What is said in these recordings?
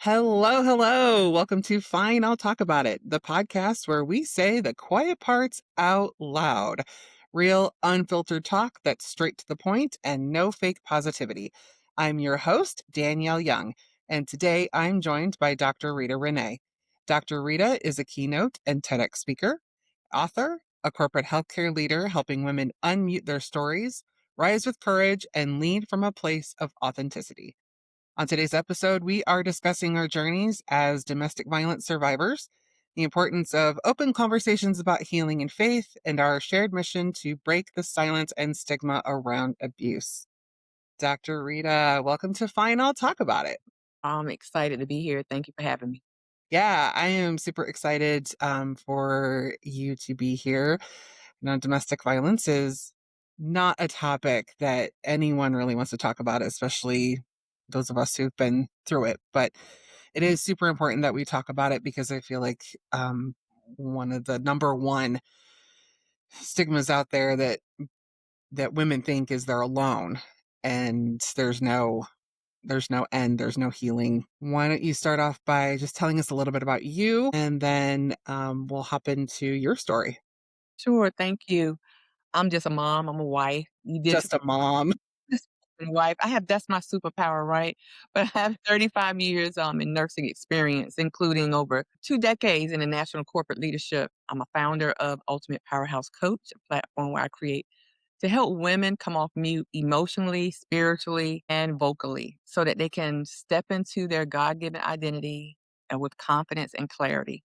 Hello, hello. Welcome to Fine, I'll Talk About It, the podcast where we say the quiet parts out loud. Real, unfiltered talk that's straight to the point and no fake positivity. I'm your host, Danielle Young, and today I'm joined by Dr. Rita Renee. Dr. Rita is a keynote and TEDx speaker, author, a corporate healthcare leader helping women unmute their stories, rise with courage, and lead from a place of authenticity. On today's episode, we are discussing our journeys as domestic violence survivors, the importance of open conversations about healing and faith, and our shared mission to break the silence and stigma around abuse. Dr. Rita, welcome to Fine, I'll Talk About It. I'm excited to be here. Thank you for having me. Yeah, I am super excited for you to be here. Domestic violence is not a topic that anyone really wants to talk about, especially those of us who've been through it. But it is super important that we talk about it because I feel like one of the number one stigmas out there that women think is they're alone, and there's no end, there's no healing. Why don't you start off by just telling us a little bit about you, and then we'll hop into your story. Sure, thank you. I'm just a mom. I'm a wife. You did Just a mom. just a wife. That's my superpower, right? But I have 35 years in nursing experience, including over 2 decades in the national corporate leadership. I'm a founder of Ultimate Powerhouse Coach, a platform where I create to help women come off mute emotionally, spiritually, and vocally so that they can step into their God given identity and with confidence and clarity.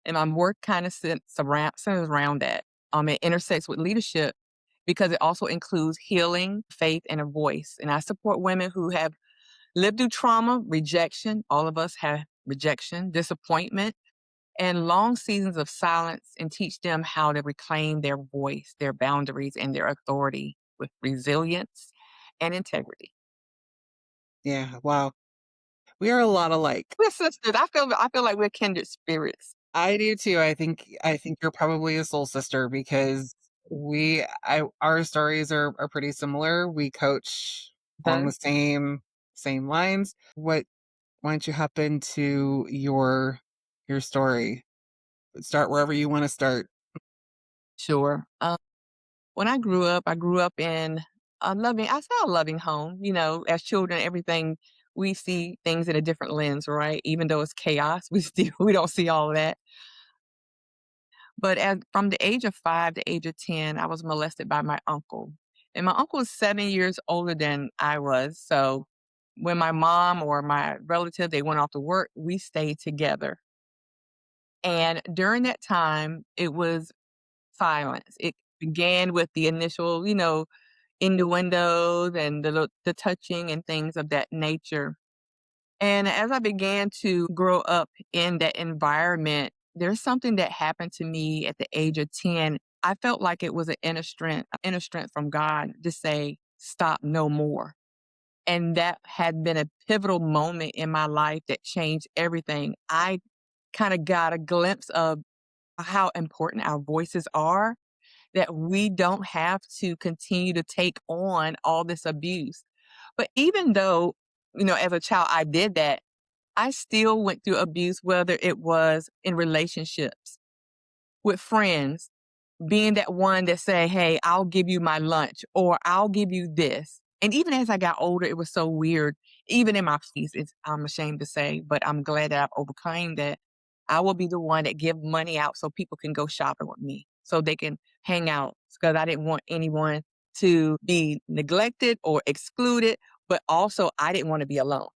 And my work kind of centers around that. It intersects with leadership because it also includes healing, faith, and a voice. And I support women who have lived through trauma, rejection. All of us have rejection, disappointment, and long seasons of silence, and teach them how to reclaim their voice, their boundaries, and their authority with resilience and integrity. Yeah, wow. We are a lot alike. We're sisters. I feel like we're kindred spirits. I do too. I think you're probably a soul sister because our stories are pretty similar. We coach along the same lines. Why don't you hop into your story? Start wherever you want to start. Sure. When I grew up in I say a loving home. You know, as children, everything we see things in a different lens, right? Even though it's chaos, we don't see all of that. But from the age of 5 to age of 10, I was molested by my uncle. And my uncle was 7 years older than I was. So when my mom or my relative they went off to work, we stayed together. And during that time, it was silence. It began with the initial, innuendos and the touching and things of that nature. And as I began to grow up in that environment, there's something that happened to me at the age of 10. I felt like it was an inner strength from God to say, stop no more. And that had been a pivotal moment in my life that changed everything. I kind of got a glimpse of how important our voices are, that we don't have to continue to take on all this abuse. But even though, as a child, I did that, I still went through abuse, whether it was in relationships, with friends, being that one that say, "Hey, I'll give you my lunch," or "I'll give you this." And even as I got older, it was so weird. Even in my 50s, I'm ashamed to say, but I'm glad that I've overcome that. I will be the one that give money out so people can go shopping with me, so they can hang out, because I didn't want anyone to be neglected or excluded, but also I didn't want to be alone.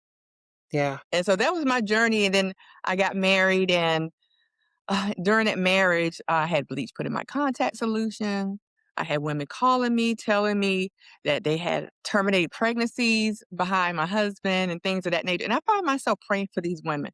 Yeah. And so that was my journey. And then I got married, and during that marriage, I had bleach put in my contact solution. I had women calling me, telling me that they had terminated pregnancies behind my husband and things of that nature. And I found myself praying for these women.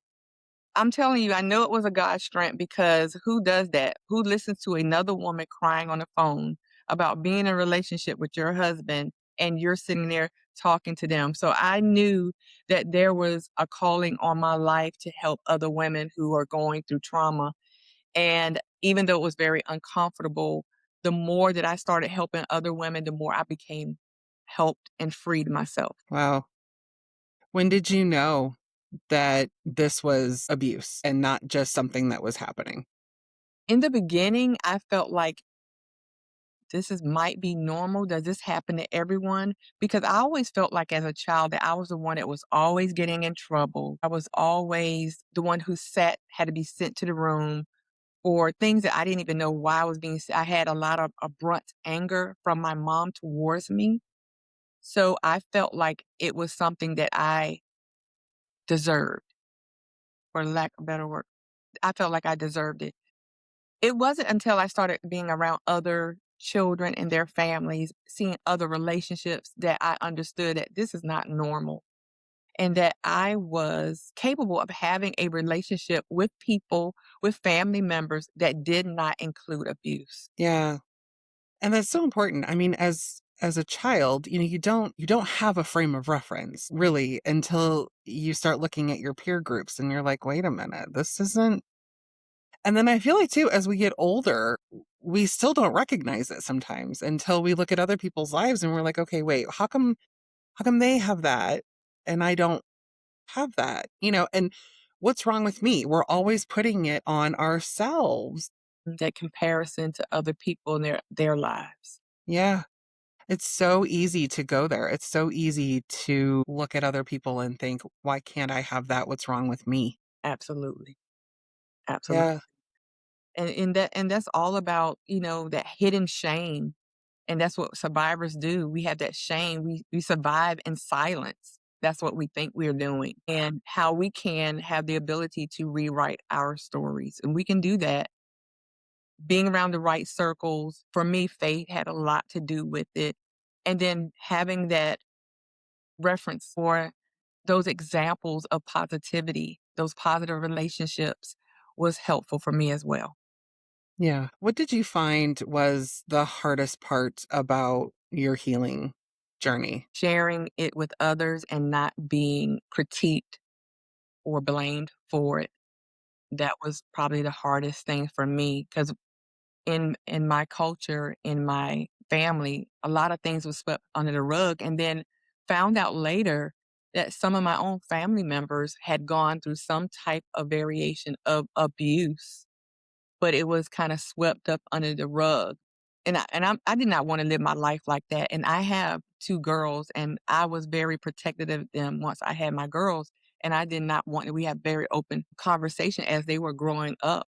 I'm telling you, I know it was a God strength, because who does that? Who listens to another woman crying on the phone about being in a relationship with your husband and you're sitting there talking to them? So I knew that there was a calling on my life to help other women who are going through trauma. And even though it was very uncomfortable, the more that I started helping other women, the more I became helped and freed myself. Wow. When did you know? that this was abuse and not just something that was happening? In the beginning, I felt like this is might be normal. Does this happen to everyone? Because I always felt like as a child that I was the one that was always getting in trouble. I was always the one who had to be sent to the room for things that I didn't even know why I was being I had a lot of abrupt anger from my mom towards me. So I felt like it was something that I deserved, for lack of better word. I felt like I deserved it. It wasn't until I started being around other children and their families, seeing other relationships, that I understood that this is not normal and that I was capable of having a relationship with people, with family members that did not include abuse. Yeah. And that's so important. I mean, as a child, you don't have a frame of reference really until you start looking at your peer groups and you're like, "Wait a minute, this isn't." And then I feel like too, as we get older, we still don't recognize it sometimes until we look at other people's lives and we're like, "Okay, wait, how come they have that and I don't have that?" And what's wrong with me? We're always putting it on ourselves. That comparison to other people in their lives. Yeah. It's so easy to go there. It's so easy to look at other people and think, "Why can't I have that? What's wrong with me?" Absolutely. Absolutely. Yeah. And that's all about, that hidden shame. And that's what survivors do. We have that shame. We survive in silence. That's what we think we're doing. And how we can have the ability to rewrite our stories. And we can do that being around the right circles. For me, faith had a lot to do with it. And then having that reference for those examples of positivity, those positive relationships was helpful for me as well. Yeah. What did you find was the hardest part about your healing journey? Sharing it with others and not being critiqued or blamed for it. That was probably the hardest thing for me because in my culture, in my family, a lot of things was swept under the rug, and then found out later that some of my own family members had gone through some type of variation of abuse, but it was kinda swept up under the rug. I did not wanna live my life like that, and I have 2 girls, and I was very protective of them once I had my girls, and I did not want we had very open conversation as they were growing up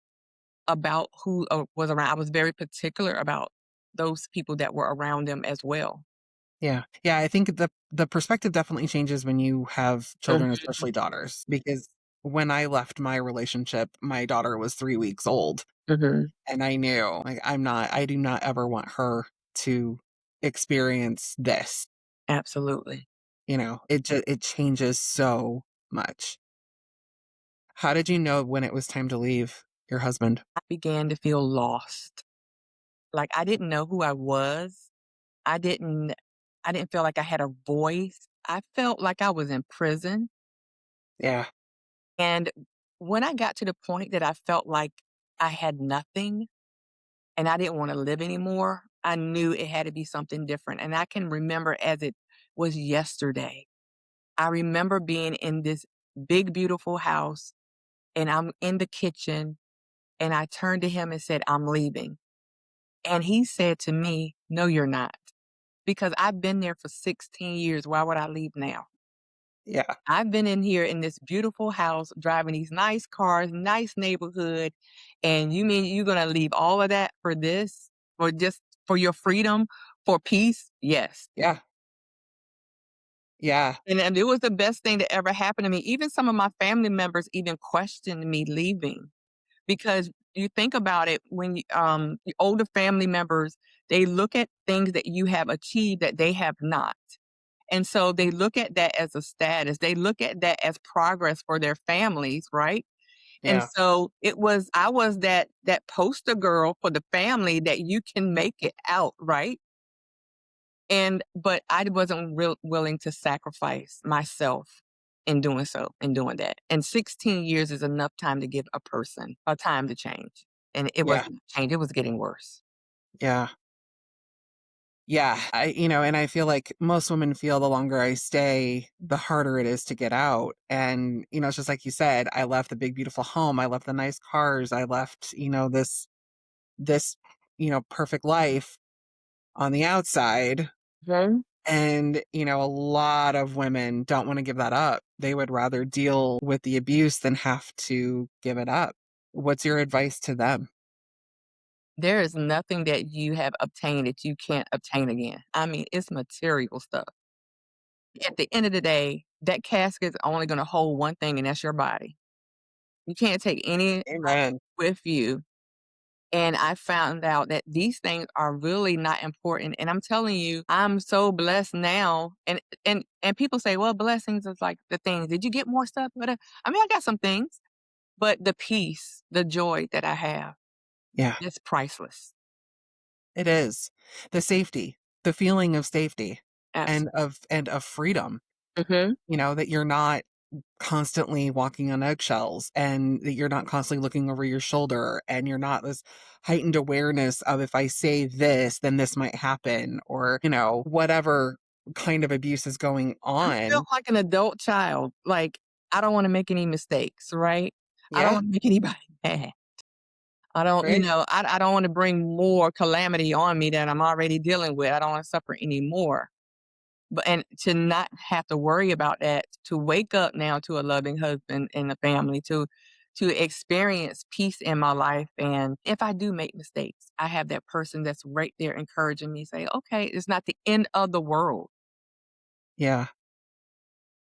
about who, was around. I was very particular about those people that were around them as well. Yeah. Yeah, I think the perspective definitely changes when you have children, Mhm, especially daughters, because when I left my relationship, my daughter was 3 weeks old, mhm, and I knew, like, I do not ever want her to experience this. absolutely. It changes so much. How did you know when it was time to leave your husband? I began to feel lost. Like, I didn't know who I was. I didn't I didn't feel like I had a voice. I felt like I was in prison, Yeah, and when I got to the point that I felt like I had nothing and I didn't wanna live anymore, I knew it had to be something different, and I can remember as it was yesterday. I remember being in this big, beautiful house, and I'm in the kitchen, and I turned to him and said, "I'm leaving." And he said to me, "No, you're not, because I've been there for 16 years. Why would I leave now? yeah, I've been in here in this beautiful house, driving these nice cars, nice neighborhood, and you mean you're gonna leave all of that for this? For just for your freedom, for peace?" Yes. yeah, yeah, And it was the best thing that ever happened to me. Even some of my family members even questioned me leaving because you think about it when the older family members, they look at things that you have achieved that they have not. And so they look at that as a status. They look at that as progress for their families, right? And yeah, so I was that poster girl for the family that you can make it out, right? But I wasn't willing to sacrifice myself in doing that. And 16 years is enough time to give a person a time to change. And it yeah, wasn't change, it was getting worse. yeah. Yeah, and I feel like most women feel the longer I stay, the harder it is to get out. And, it's just like you said, I left the big, beautiful home. I left the nice cars. I left, this, perfect life on the outside. Mhm. And, a lot of women don't want to give that up. They would rather deal with the abuse than have to give it up. What's your advice to them? There is nothing that you have obtained that you can't obtain again. I mean, it's material stuff. At the end of the day, that casket's only gonna hold one thing, and that's your body. You can't take any Amen. with you. And I found out that these things are really not important. And I'm telling you, I'm so blessed now. And people say, well, blessings is like the things. Did you get more stuff? But I mean, I got some things, but the peace, the joy that I have, Yeah, it's priceless. it is. The safety, the feeling of safety Absolutely. and of freedom, Hmm. that you're not constantly walking on eggshells and that you're not constantly looking over your shoulder and you're not this heightened awareness of if I say this, then this might happen or, whatever kind of abuse is going I feel on. like an adult child. Like, I don't want to make any mistakes, right? I don't Yeah, want to make anybody mad. I don't, right? I don't want to bring more calamity on me that I'm already dealing with. I don't want to suffer anymore. But and to not have to worry about that, to wake up now to a loving husband and a family, to experience peace in my life. And if I do make mistakes, I have that person that's right there encouraging me, say, okay, it's not the end of the world. Yeah.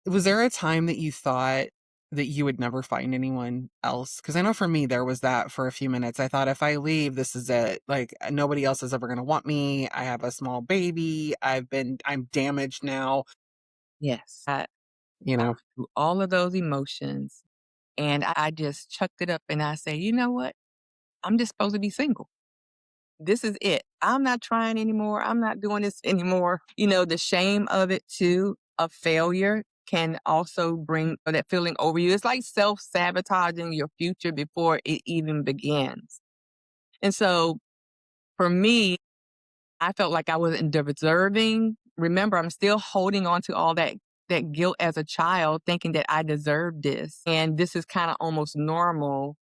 Was there a time that you thought that you would never find anyone else? Because I know for me, there was that for a few minutes. I thought if I leave, this is it. Like nobody else is ever going to want me. I have a small baby. I'm damaged now, Yes. I you know? through all of those emotions. And I just chucked it up and I say, you know what? I'm just supposed to be single. This is it. I'm not trying anymore. I'm not doing this anymore. The shame of it too, of failure can also bring that feeling over you. It's like self sabotaging your future before it even begins. And so for me, I felt like I wasn't deserving. Remember, I'm still holding on to all that guilt as a child, thinking that I deserve this. And this is kind of almost normal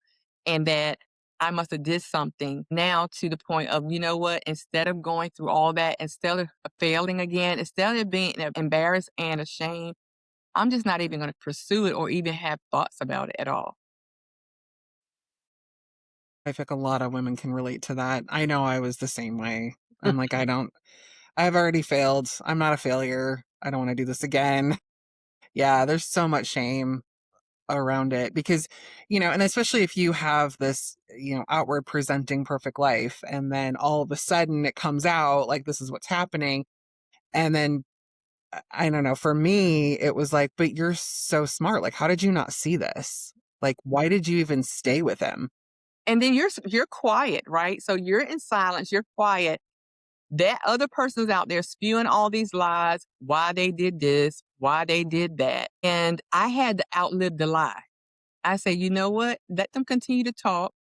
and that I must have did something now to the point of, you know what, instead of going through all that, instead of failing again, instead of being embarrassed and ashamed, I'm just not even going to pursue it or even have thoughts about it at all. I think a lot of women can relate to that. I know I was the same way. I'm like, I've already failed. I'm not a failure. I don't want to do this again. Yeah, there's so much shame around it because, and especially if you have this, outward presenting perfect life and then all of a sudden it comes out like this is what's happening. And then I don't know, for me, it was like, but you're so smart. Like, how did you not see this? Like, why did you even stay with him? And then you're quiet, right? So you're in silence, you're quiet. That other person's out there spewing all these lies, why they did this, why they did that. And I had to outlive the lie. I say, you know what? Let them continue to talk.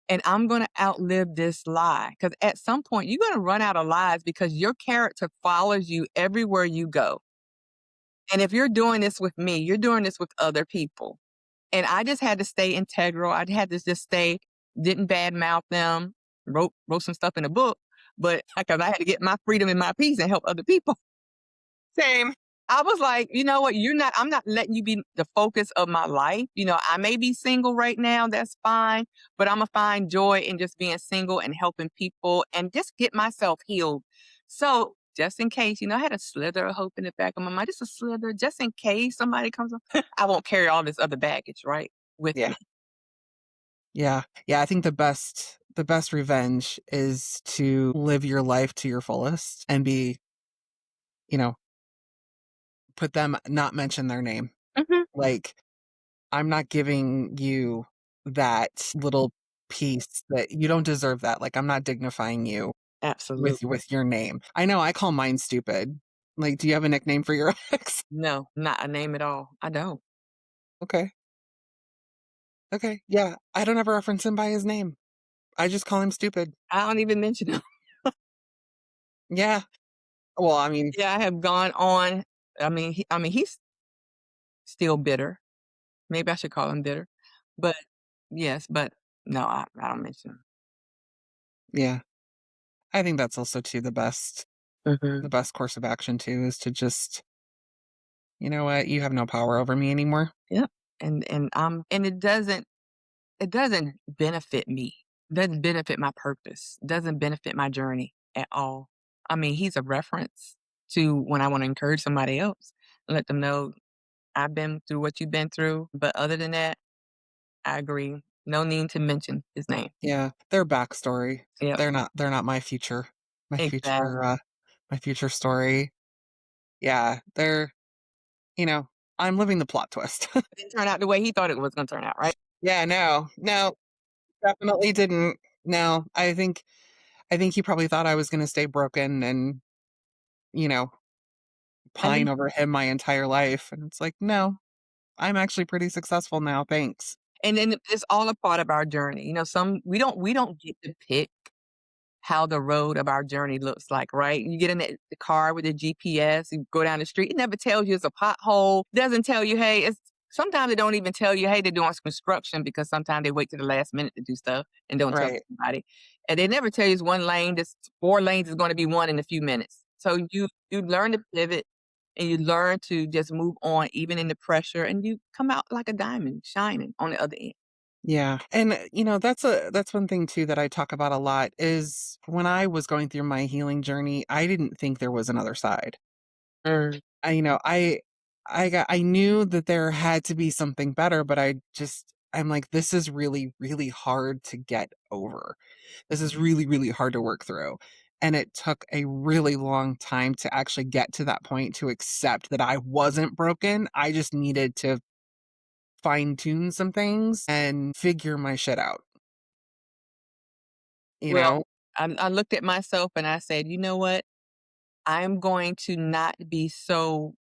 And I'm going to outlive this lie. Because at some point, you're going to run out of lies because your character follows you everywhere you go. And if you're doing this with me, you're doing this with other people. And I just had to stay integral. I had to just stay, didn't badmouth them, wrote some stuff in a book, but because I had to get my freedom and my peace and help other people. Same. I was like, you know what? I'm not letting you be the focus of my life. I may be single right now. That's fine. But I'm going to find joy in just being single and helping people and just get myself healed. So just in case, I had a slither of hope in the back of my mind, just a slither, just in case somebody comes up, I won't carry all this other baggage, right? With Yeah. me. Yeah. Yeah. I think the best revenge is to live your life to your fullest and be, you know, put them, not mention their name. Hmm. Like, I'm not giving you that little piece that you don't deserve that. Like, I'm not dignifying you Absolutely. with your name. I know I call mine stupid. Like, do you have a nickname for your ex? No, not a name at all. I don't. Okay. Okay. Yeah. I don't ever reference him by his name. I just call him stupid. I don't even mention them. Yeah. Well, I mean, Yeah, I have gone on. He's still bitter. Maybe I should call him bitter, but yes, but no, I don't mention him. yeah. I think that's also too Mhm. the best course of action too is to just, you know what, you have no power over me anymore. Yep. And it doesn't benefit me. Doesn't benefit my purpose. Doesn't benefit my journey at all. I mean, he's a reference to when I want to encourage somebody else, let them know I've been through what you've been through. But other than that, I agree. No need to mention his name. Yeah, their backstory. Yep. They're not my future Exactly. my future story. Yeah, they're, you know, I'm living the plot twist. Didn't turn out the way he thought it was gonna turn out, right? Yeah, no. No, definitely didn't. No, I think he probably thought I was gonna stay broken and, you know, And pine then over him my entire life, and it's like, "No, I'm actually pretty successful now, thanks." and then it's all a part of our journey. You know, we don't get to pick how the road of our journey looks like, right? You get in the car with the GPS, you go down the street, it never tells you it's a pothole, doesn't tell you, hey, it's sometimes they don't even tell you, hey, they're doing some construction because sometimes they wait to the last minute to do stuff and don't tell Right. anybody. And they never tell you it's one lane, this 4 lanes is going to be one in a few minutes. So you learn to pivot and you learn to just move on even in the pressure and you come out like a diamond shining on the other end. Yeah, and, you know, that's one thing too that I talk about a lot is when I was going through my healing journey, I didn't think there was another side. Mm. I you know, I knew that there had to be something better, but I'm like, "This is really, really hard to get over. This is really, really hard to work through." And it took a really long time to actually get to that point to accept that I wasn't broken. I just needed to fine tune some things and figure my shit out, you Well, know? I looked at myself and I said, you know what? I'm going to not be so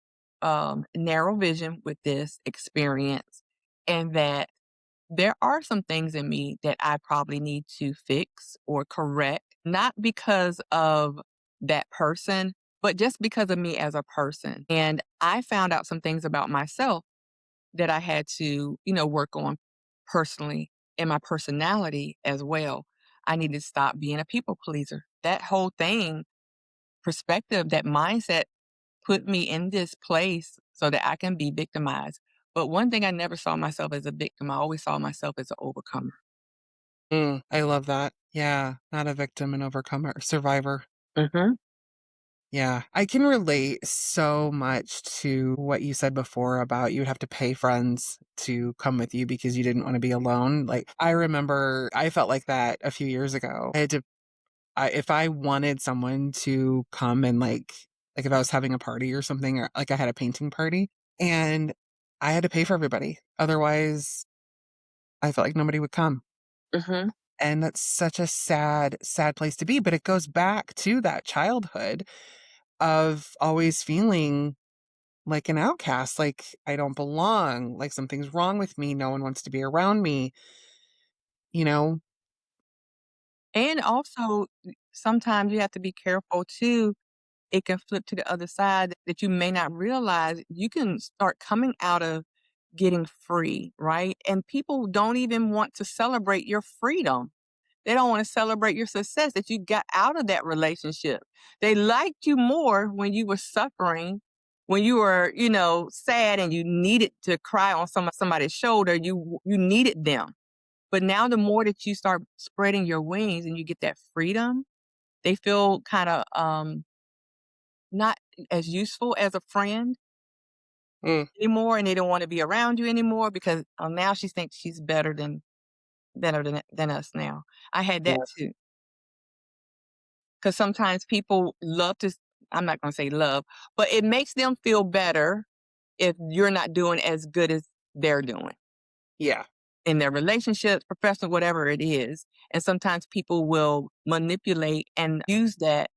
narrow vision with this experience, and that there are some things in me that I probably need to fix or correct, not because of that person, but just because of me as a person. And I found out some things about myself that I had to, work on personally and my personality as well. I need to stop being a people pleaser. That whole thing, perspective, that mindset put me in this place so that I can be victimized. But one thing, I never saw myself as a victim. I always saw myself as an overcomer. I love that. Yeah, not a victim, an overcomer, survivor. Hmm. Yeah, I can relate so much to what you said before about you would have to pay friends to come with you because you didn't want to be alone. Like, I remember I felt like that a few years ago. If I wanted someone to come and like if I was having a party or something, or like I had a painting party and I had to pay for everybody. Otherwise, I felt like nobody would come. Hmm. And that's such a sad, sad place to be. But it goes back to that childhood of always feeling like an outcast, like I don't belong, like something's wrong with me. No one wants to be around me, you know? And also, sometimes you have to be careful too. It can flip to the other side that you may not realize. You can start coming out of getting free, right? And people don't even want to celebrate your freedom. They don't want to celebrate your success that you got out of that relationship. They liked you more when you were suffering, when you were, sad and you needed to cry on somebody's shoulder. You needed them. But now the more that you start spreading your wings and you get that freedom, they feel kind of not as useful as a friend Mm, anymore, and they don't want to be around you anymore because now she thinks she's better than us now. I had that yeah, too. 'Cause sometimes people love to I'm not gonna say love, but it makes them feel better if you're not doing as good as they're doing yeah, in their relationships, professional, whatever it is. And sometimes people will manipulate and use that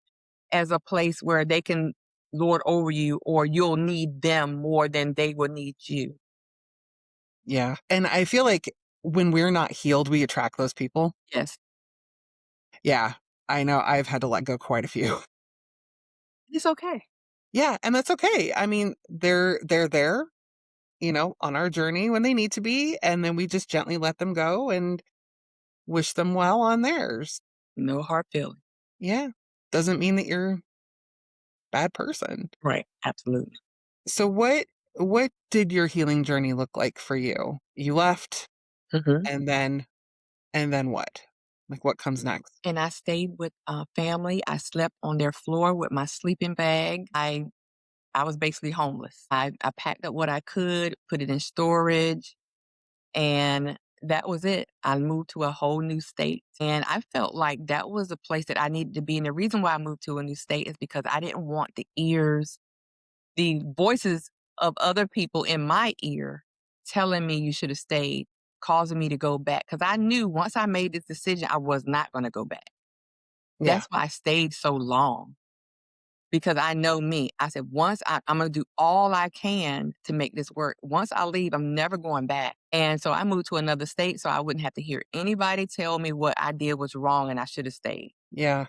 as a place where they can lord over you, or you'll need them more than they will need you. yeah. And I feel like when we're not healed, we attract those people. Yes. Yeah, I know I've had to let go quite a few. It's okay. Yeah, and that's okay. I mean, they're there, on our journey when they need to be, and then we just gently let them go and wish them well on theirs. No hard feelings. Yeah. Doesn't mean that you're a bad person. Right. Absolutely. So what did your healing journey look like for you? You left Mhm. and then what? Like what comes next? And I stayed with, family. I slept on their floor with my sleeping bag. I was basically homeless. I packed up what I could, put it in storage, and that was it. I moved to a whole new state, and I felt like that was a place that I needed to be, and the reason why I moved to a new state is because I didn't want the voices of other people in my ear telling me you should have stayed, causing me to go back. Because I knew once I made this decision, I was not gonna go back. Yeah. That's why I stayed so long, because I know me. I said, I'm gonna do all I can to make this work. Once I leave, I'm never going back. And so I moved to another state so I wouldn't have to hear anybody tell me what I did was wrong and I should have stayed. Yeah.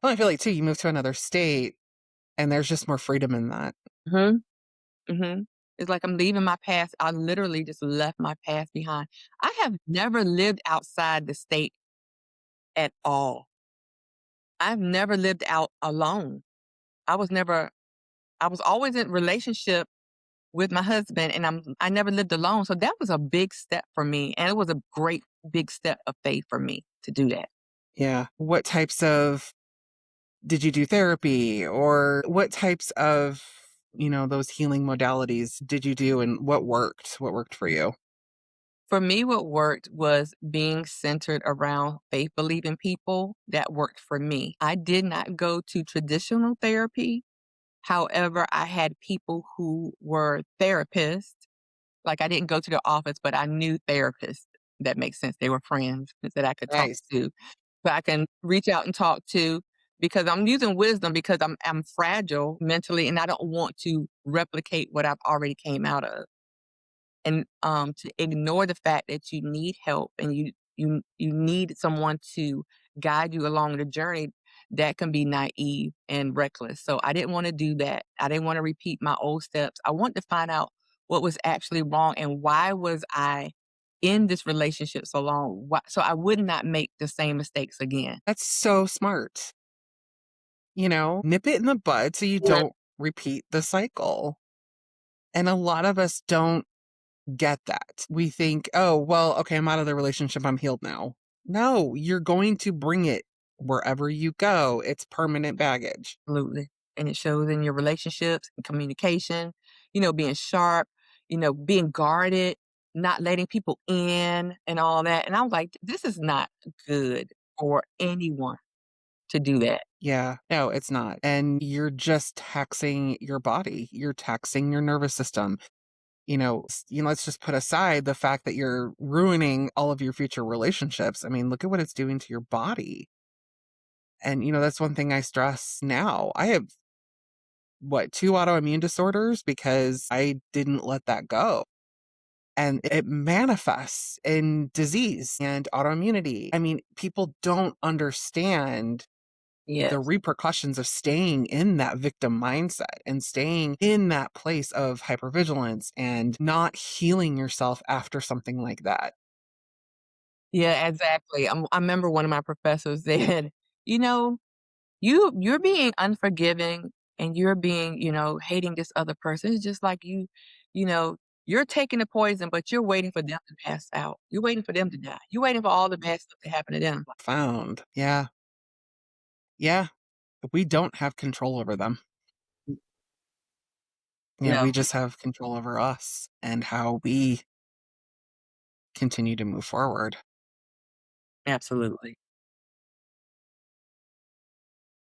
Well, I feel like too, you move to another state and there's just more freedom in that. Mhm. Mhm. It's like I'm leaving my past. I literally just left my past behind. I have never lived outside the state at all. I've never lived out alone. I was never I was always in relationship with my husband, and I never lived alone, so that was a big step for me, and it was a great big step of faith for me to do that. Yeah. What types of did you do therapy or what types of, those healing modalities did you do and what worked? What worked for you? For me, what worked was being centered around faith believing people. That worked for me. I did not go to traditional therapy. However, I had people who were therapists. Like, I didn't go to the office, but I knew therapists. That makes sense. They were friends that I could talk Nice. to, that I can reach out and talk to, because I'm using wisdom, because I'm fragile mentally and I don't want to replicate what I've already came out of. And to ignore the fact that you need help and you need someone to guide you along the journey, that can be naive and reckless. So I didn't want to do that. I didn't want to repeat my old steps. I wanted to find out what was actually wrong and why was I in this relationship so long, so I would not make the same mistakes again. That's so smart. Nip it in the bud so you Yeah. don't repeat the cycle. And a lot of us don't get that. We think, oh, well, okay, I'm out of the relationship. I'm healed now. No, you're going to bring it wherever you go. It's permanent baggage. Absolutely. And it shows in your relationships and communication, being sharp, being guarded, not letting people in and all that. And I was like, this is not good for anyone to do that. Yeah, no, it's not. And you're just taxing your body. You're taxing your nervous system. Let's just put aside the fact that you're ruining all of your future relationships. I mean, look at what it's doing to your body. And, that's one thing I stress now. I have, two autoimmune disorders because I didn't let that go. And it manifests in disease and autoimmunity. I mean, people don't understand the Yes. repercussions of staying in that victim mindset and staying in that place of hypervigilance and not healing yourself after something like that. Yeah, exactly. I remember one of my professors said, you know, you're being unforgiving and you're being, hating this other person. It's just like you know, you're taking the poison, but you're waiting for them to pass out. You're waiting for them to die. You're waiting for all the bad stuff to happen to them. Found. Yeah. Yeah. We don't have control over them. Yeah. No, We just have control over us and how we continue to move forward. absolutely.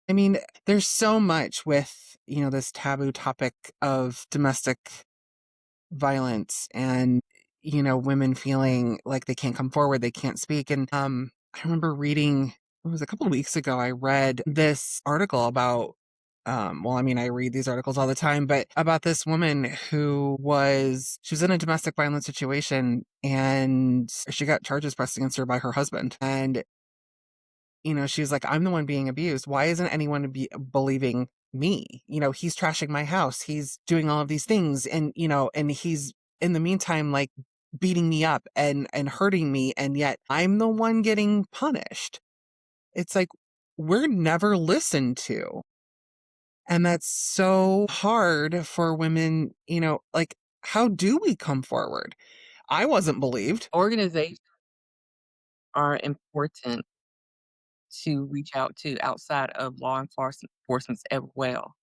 I mean, there's so much with, this taboo topic of domestic violence and, women feeling like they can't come forward, they can't speak. And I remember reading, it was a couple of weeks ago, I read this article about, well, I mean, I read these articles all the time, but about this woman she was in a domestic violence situation and she got charges pressed against her by her husband. And, she was like, I'm the one being abused. Why isn't anyone believing me. He's trashing my house. He's doing all of these things. And he's in the meantime, like beating me up and hurting me. And yet I'm the one getting punished. It's like we're never listened to. And that's so hard for women, like, how do we come forward? I wasn't believed. Organizations are important to reach out to outside of law enforcement as well.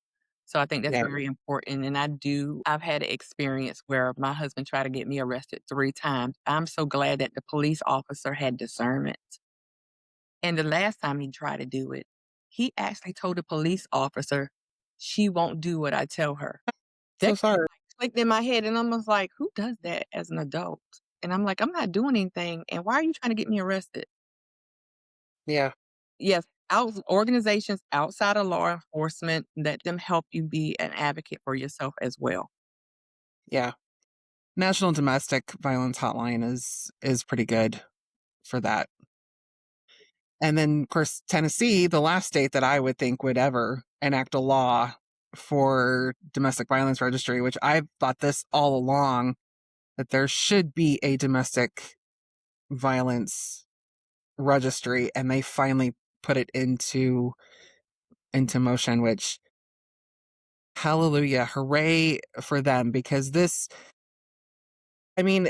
So I think that's Yeah. very important. And I've had an experience where my husband tried to get me arrested 3 times. I'm so glad that the police officer had discernment. And the last time he tried to do it, he actually told the police officer, she won't do what I tell her. So That kind of sorry. like clicked in my head. And I was like, who does that as an adult? And I'm like, I'm not doing anything. And why are you trying to get me arrested? Yeah. Yes, organizations outside of law enforcement, let them help you be an advocate for yourself as well. Yeah. National Domestic Violence Hotline is pretty good for that. And then, of course, Tennessee, the last state that I would think would ever enact a law for domestic violence registry, which I've thought this all along, that there should be a domestic violence registry, and they finally put it into motion, which hallelujah, hooray for them, because this, I mean,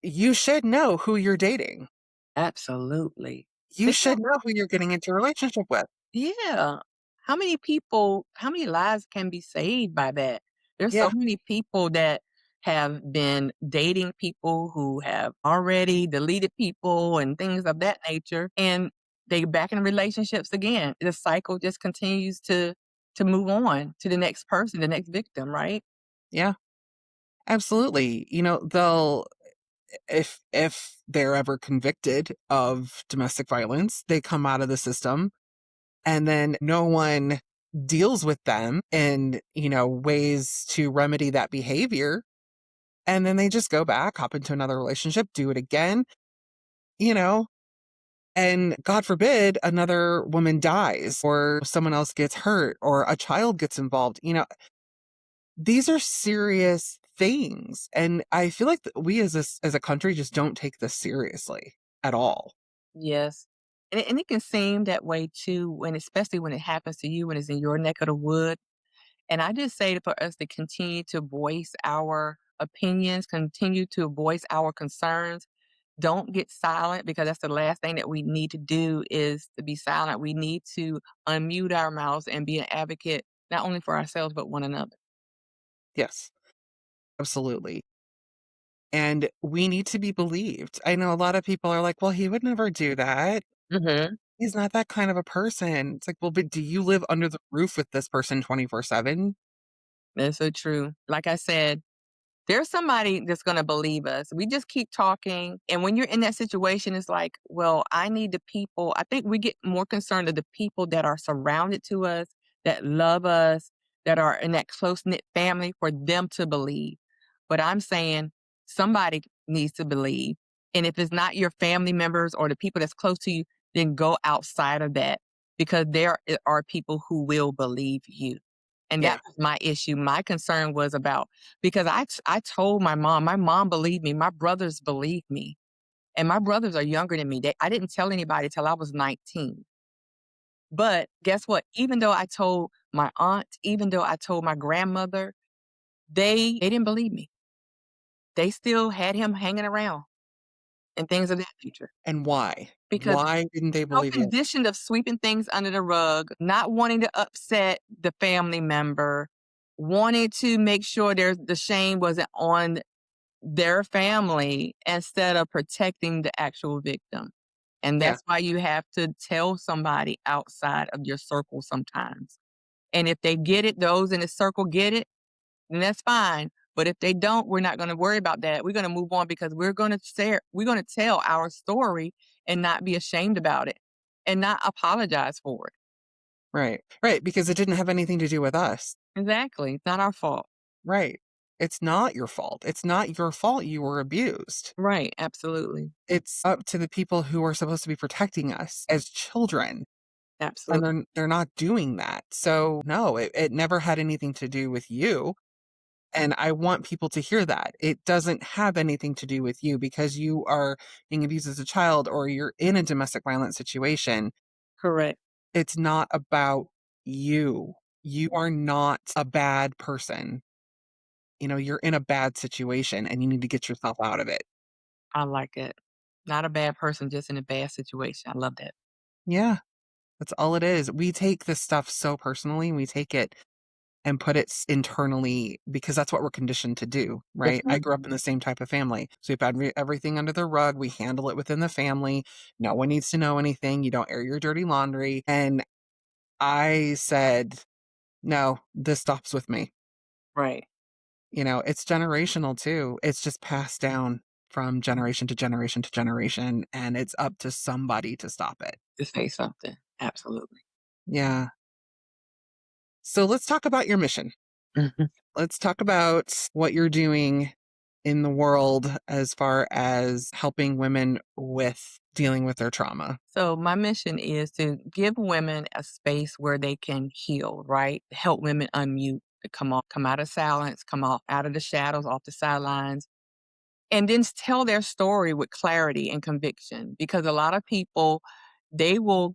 you should know who you're dating. Absolutely. You Think should know who you're getting into a relationship with. Yeah. How many lives can be saved by that? There's so Yeah, many people that have been dating people who have already deleted people and things of that nature, and they back in relationships again. The cycle just continues to move on to the next person, the next victim, right? yeah, absolutely. They'll, if they're ever convicted of domestic violence, they come out of the system, and then no one deals with them in, ways to remedy that behavior. And then they just go back, hop into another relationship, do it again, you know, and God forbid another woman dies or someone else gets hurt or a child gets involved. These are serious things. And I feel like we as a country just don't take this seriously at all. Yes. And it can seem that way too, when especially when it happens to you when it's in your neck of the wood. And I just say for us to continue to voice our opinions, continue to voice our concerns. Don't get silent because that's the last thing that we need to do is to be silent. We need to unmute our mouths and be an advocate, not only for ourselves, but one another. Yes, absolutely. And we need to be believed. I know a lot of people are like, well, he would never do that. Hmm. He's not that kind of a person. It's like, well, but do you live under the roof with this person 24/7? That's so true. Like I said, there's somebody that's gonna believe us. We just keep talking, and when you're in that situation, it's like, well, I need the people I think we get more concerned of the people that are surrounded to us, that love us, that are in that close-knit family for them to believe. But I'm saying somebody needs to believe, and if it's not your family members or the people that's close to you, then go outside of that because there are people who will believe you. And that Yeah. was my issue. My concern was about because I told my mom believed me, my brothers believed me, and my brothers are younger than me. I didn't tell anybody till I was 19. But guess what? Even though I told my aunt, even though I told my grandmother, they didn't believe me. They still had him hanging around and things of that nature. And why? Because Why didn't they so believe you? conditioned of sweeping things under the rug, not wanting to upset the family member, wanting to make sure the shame wasn't on their family instead of protecting the actual victim. And Yeah, that's why you have to tell somebody outside of your circle sometimes. And if they get it, those in the circle get it, then that's fine. But if they don't, we're not going to worry about that. We're going to move on because we're going to tell our story and not be ashamed about it and not apologize for it. right. Right, because it didn't have anything to do with us. Exactly. It's not our fault. Right. It's not your fault. It's not your fault you were abused. Right. Absolutely. It's up to the people who are supposed to be protecting us as children. and Absolutely. they're not doing that. So no, it never had anything to do with you. And I want people to hear that. It doesn't have anything to do with you because you are being abused as a child or you're in a domestic violence situation. Correct. It's not about you. You are not a bad person. You know, you're in a bad situation and you need to get yourself out of it. I like it. Not a bad person, just in a bad situation. I love that. Yeah, that's all it is. We take this stuff so personally. We take it and put it internally because that's what we're conditioned to do, Yes, right? I ma'am. grew up in the same type of family. So we've had everything under the rug. We handle it within the family. No one needs to know anything. You don't air your dirty laundry. And I said, no, this stops with me. Right. You know, it's generational too. It's just passed down from generation to generation to generation. And it's up to somebody to stop it. To say something. Absolutely. Yeah. So let's talk about your mission. Mhm. Let's talk about what you're doing in the world as far as helping women with dealing with their trauma. So my mission is to give women a space where they can heal, right? Help women unmute, to come out of silence, come out of the shadows, off the sidelines, and then tell their story with clarity and conviction. Because a lot of people, they will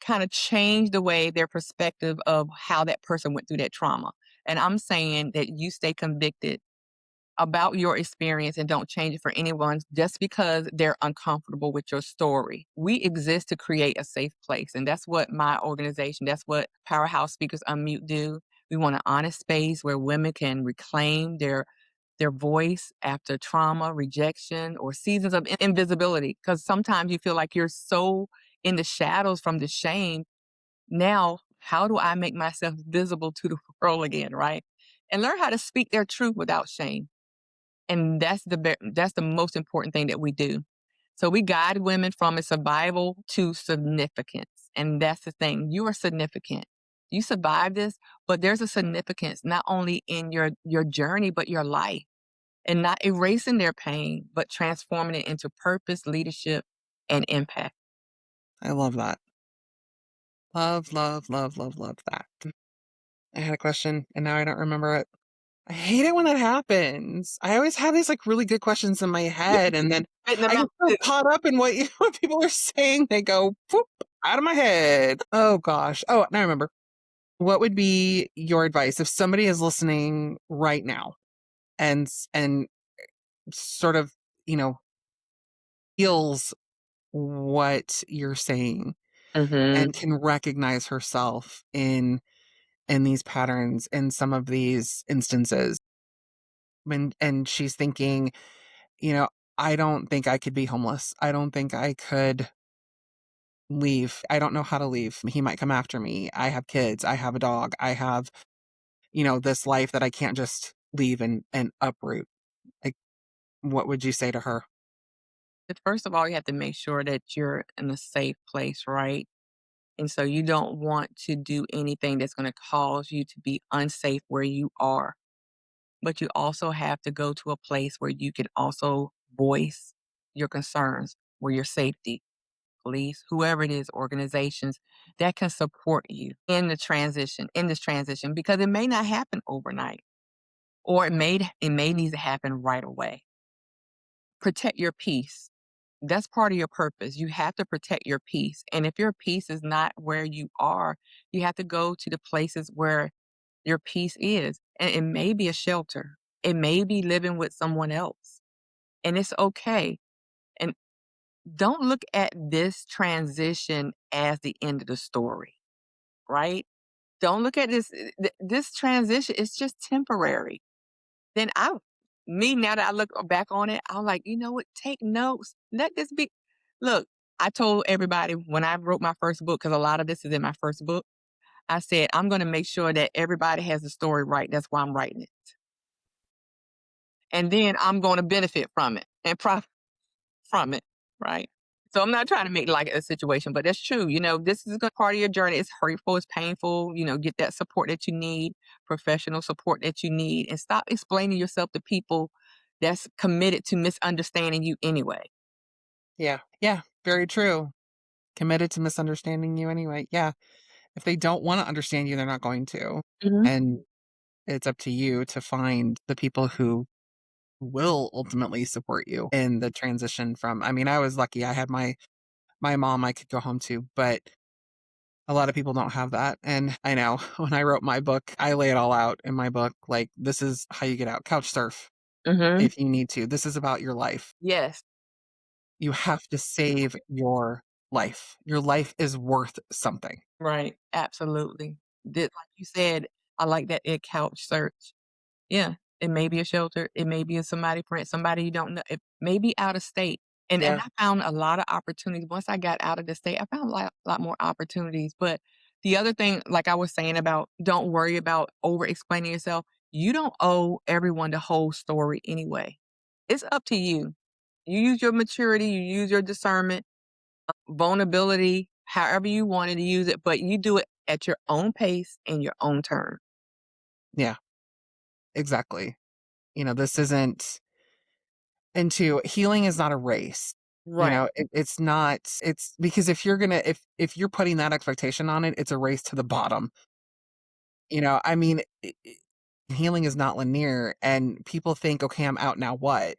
kind of change the way their perspective of how that person went through that trauma. And I'm saying that you stay convicted about your experience and don't change it for anyone just because they're uncomfortable with your story. We exist to create a safe place. And that's what my organization, that's what Powerhouse Speakers Unmute do. We want an honest space where women can reclaim their voice after trauma, rejection, or seasons of invisibility. Because sometimes you feel like you're so in the shadows from the shame. Now, how do I make myself visible to the world again, right? And learn how to speak their truth without shame. And that's the most important thing that we do. So we guide women from a survival to significance. And that's the thing. You are significant. You survived this, but there's a significance not only in your journey, but your life. And not erasing their pain, but transforming it into purpose, leadership, and impact. I love that. Love, love, love, love, love that. I had a question and now I don't remember it. I hate it when that happens. I always have these like really good questions in my Yeah, head and then spitting them I out get so too. caught up in what, what people are saying. They go whoop, out of my head. Oh gosh. Oh, now I remember. What would be your advice if somebody is listening right now and sort of, you know, feels what you're saying Mhm. and can recognize herself in these patterns in some of these instances when and she's thinking, you know, I don't think I could be homeless. I don't think I could leave. I don't know how to leave. He might come after me. I have kids. I have a dog. I have, you know, this life that I can't just leave and uproot. Like, what would you say to her? But first of all, you have to make sure that you're in a safe place, right? And so you don't want to do anything that's going to cause you to be unsafe where you are. But you also have to go to a place where you can also voice your concerns, where your safety, police, whoever it is, organizations that can support you in this transition, because it may not happen overnight, or it may need to happen right away. Protect your peace. That's part of your purpose. You have to protect your peace. And if your peace is not where you are, you have to go to the places where your peace is. And it may be a shelter. It may be living with someone else. And it's okay. And don't look at this transition as the end of the story, right? Don't look at this transition, it's just temporary. Then now that I look back on it, I'm like, you know what? Take notes. Let this be. Look, I told everybody when I wrote my first book, because a lot of this is in my first book, I said, I'm going to make sure that everybody has the story right. That's why I'm writing it. And then I'm going to benefit from it and profit from it. Right. So I'm not trying to make like a situation, but that's true. This is a good part of your journey. It's hurtful, it's painful. Get that support that you need, professional support that you need, and stop explaining yourself to people that's committed to misunderstanding you anyway. Yeah. Yeah. Very true. committed to misunderstanding you anyway. Yeah. If they don't wanna understand you, they're not going to. Mhm. And it's up to you to find the people who will ultimately support you in the transition from I mean, I was lucky. I had my mom I could go home to, but a lot of people don't have that. And I know when I wrote my book, I lay it all out in my book. Like, this is how you get out. Couch surf Mhm. if you need to. This is about your life. Yes. You have to save your life. Your life is worth something. Right. Absolutely. Did like you said, I like that it couch search. Yeah, it may be a shelter, it may be a somebody friend, somebody you don't know, it may be out of state, and Yeah. I found a lot of opportunities. Once I got out of the state, I found a lot more opportunities, but the other thing, like I was saying about don't worry about over explaining yourself, you don't owe everyone the whole story anyway. It's up to you. You use your maturity, you use your discernment, vulnerability, however you wanted to use it, but you do it at your own pace and your own term. Yeah. Exactly. This isn't into healing is not a race. Right. It's not it's because if you're gonna if you're putting that expectation on it, it's a race to the bottom. I mean, healing is not linear and people think, okay, I'm out now. What?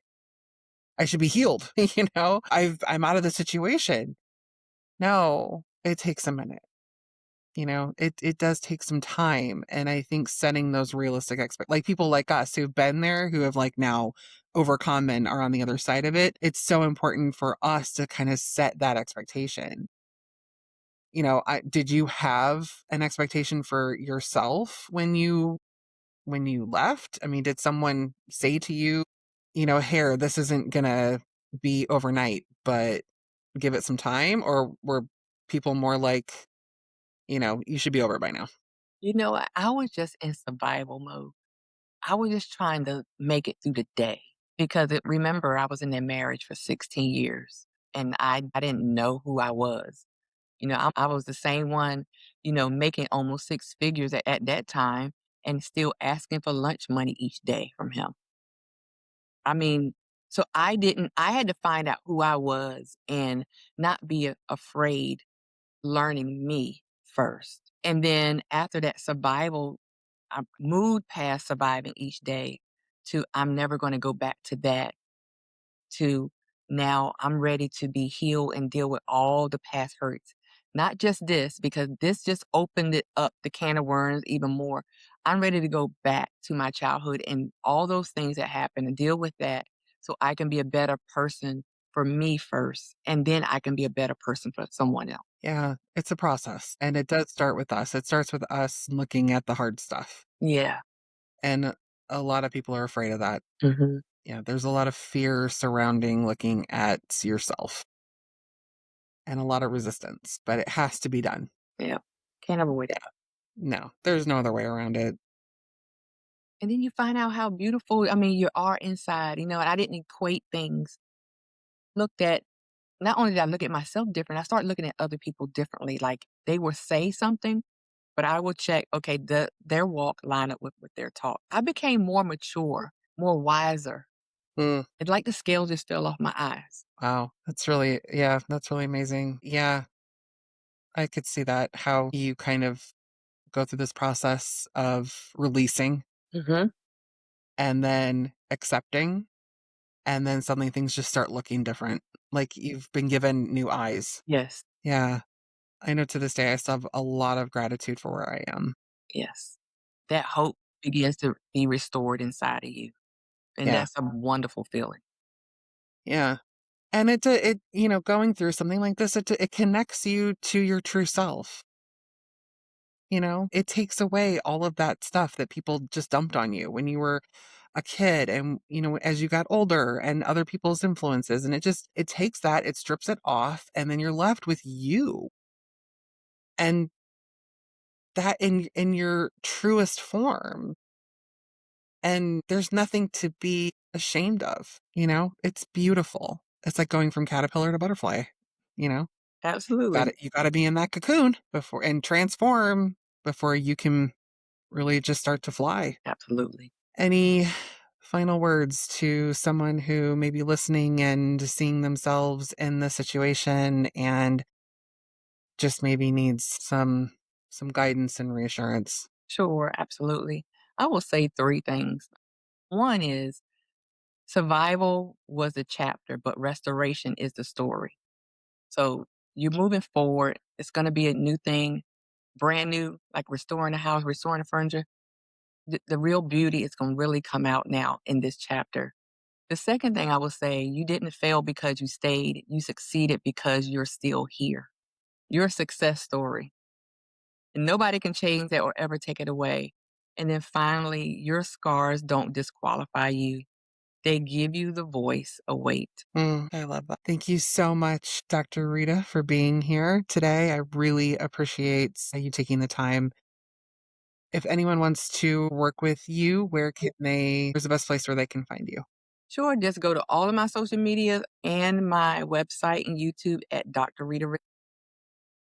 I should be healed. I'm out of the situation. No, it takes a minute. It does take some time. And I think setting those realistic like people like us who've been there, who have like now overcome and are on the other side of it, it's so important for us to kind of set that expectation. Did you have an expectation for yourself when you left? I mean, did someone say to you, "Here, this isn't gonna be overnight, but give it some time," or were people more like, "You should be over it by now?" I was just in survival mode. I was just trying to make it through the day because remember, I was in that marriage for 16 years and I didn't know who I was. I was the same one, making almost six figures at that time and still asking for lunch money each day from him. I mean, so I had to find out who I was and not be afraid learning me first. And then after that survival, I moved past surviving each day to I'm never going to go back to that to now I'm ready to be healed and deal with all the past hurts. Not just this, because this just opened it up the can of worms even more. I'm ready to go back to my childhood and all those things that happened and deal with that so I can be a better person for me first. And then I can be a better person for someone else. Yeah, it's a process, and it does start with us. It starts with us looking at the hard stuff, Yeah. and a lot of people are afraid of that. Hmm. Yeah, there's a lot of fear surrounding looking at yourself and a lot of resistance, but it has to be done. Yeah. Can't avoid it. Yeah, no, there's no other way around it. And then you find out how beautiful, I mean, you are inside, and I didn't equate things. Looked at Not only did I look at myself different, I started looking at other people differently. Like they will say something, but I will check, okay, their walk line up with their talk. I became more mature, more wiser. Mm, It's like the scales just fell off my eyes. wow, that's really amazing. Yeah, I could see that, how you kind of go through this process of releasing Hmm. and then accepting, and then suddenly things just start looking different. Like you've been given new eyes. Yes, Yeah. I know to this day I still have a lot of gratitude for where I am. yes. That hope begins to be restored inside of you. And Yeah. that's a wonderful feeling. Yeah. And going through something like this, it connects you to your true self. It takes away all of that stuff that people just dumped on you when you were a kid and, as you got older and other people's influences. And it takes that, it strips it off, and then you're left with you and that in your truest form. And there's nothing to be ashamed of, It's beautiful. It's like going from caterpillar to butterfly, you know? Absolutely. You gotta be in that cocoon before and transform before you can really just start to fly. Absolutely. Any final words to someone who may be listening and seeing themselves in the situation and just maybe needs some guidance and reassurance. Sure, absolutely. I will say 3 things. One is survival was the chapter, but restoration is the story. So you're moving forward. It's going to be a new thing, brand new, like restoring the house, restoring the furniture. The real beauty is going to really come out now in this chapter. The second thing I will say, you didn't fail because you stayed. You succeeded because you're still here. You're a success story. And nobody can change that or ever take it away. And then finally, your scars don't disqualify you. They give you the voice, a weight. I love that. Thank you so much, Dr. Rita, for being here today. I really appreciate you taking the time. If anyone wants to work with you, where's the best place where they can find you? Sure, just go to all of my social media and my website and YouTube at Dr. Rita.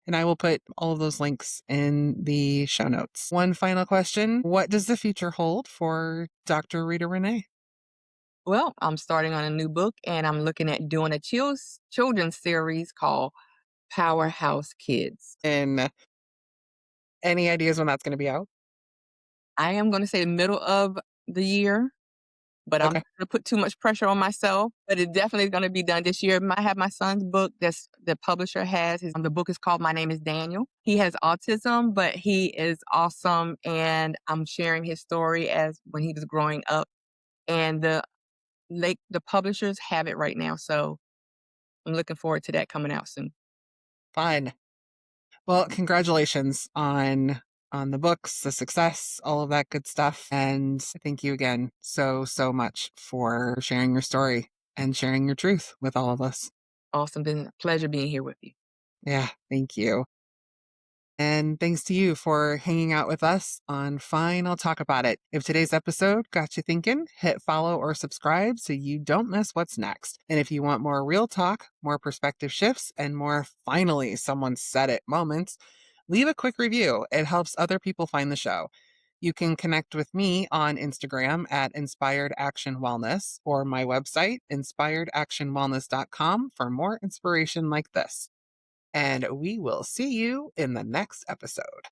And I will put all of those links in the show notes. One final question. What does the future hold for Dr. Rita Renee? Well, I'm starting on a new book and I'm looking at doing a children's series called Powerhouse Kids. And any ideas when that's going to be out? I am going to say the middle of the year, but I'm Okay. not gonna put too much pressure on myself, but it definitely is gonna be done this year. I have my son's book that's the publisher has. The book is called My Name is Daniel. He has autism, but he is awesome, and I'm sharing his story as when he was growing up. And the publishers have it right now, so I'm looking forward to that coming out soon. Fine. Well, congratulations on the books, the success, all of that good stuff. And thank you again so much for sharing your story and sharing your truth with all of us. Awesome. Been a pleasure being here with you. Yeah, thank you. And thanks to you for hanging out with us on Fine, I'll Talk About It. If today's episode got you thinking, hit follow or subscribe so you don't miss what's next. And if you want more real talk, more perspective shifts, and more finally someone said it moments, leave a quick review. It helps other people find the show. You can connect with me on Instagram at Inspired Action Wellness or my website, inspiredactionwellness.com, for more inspiration like this. And we will see you in the next episode.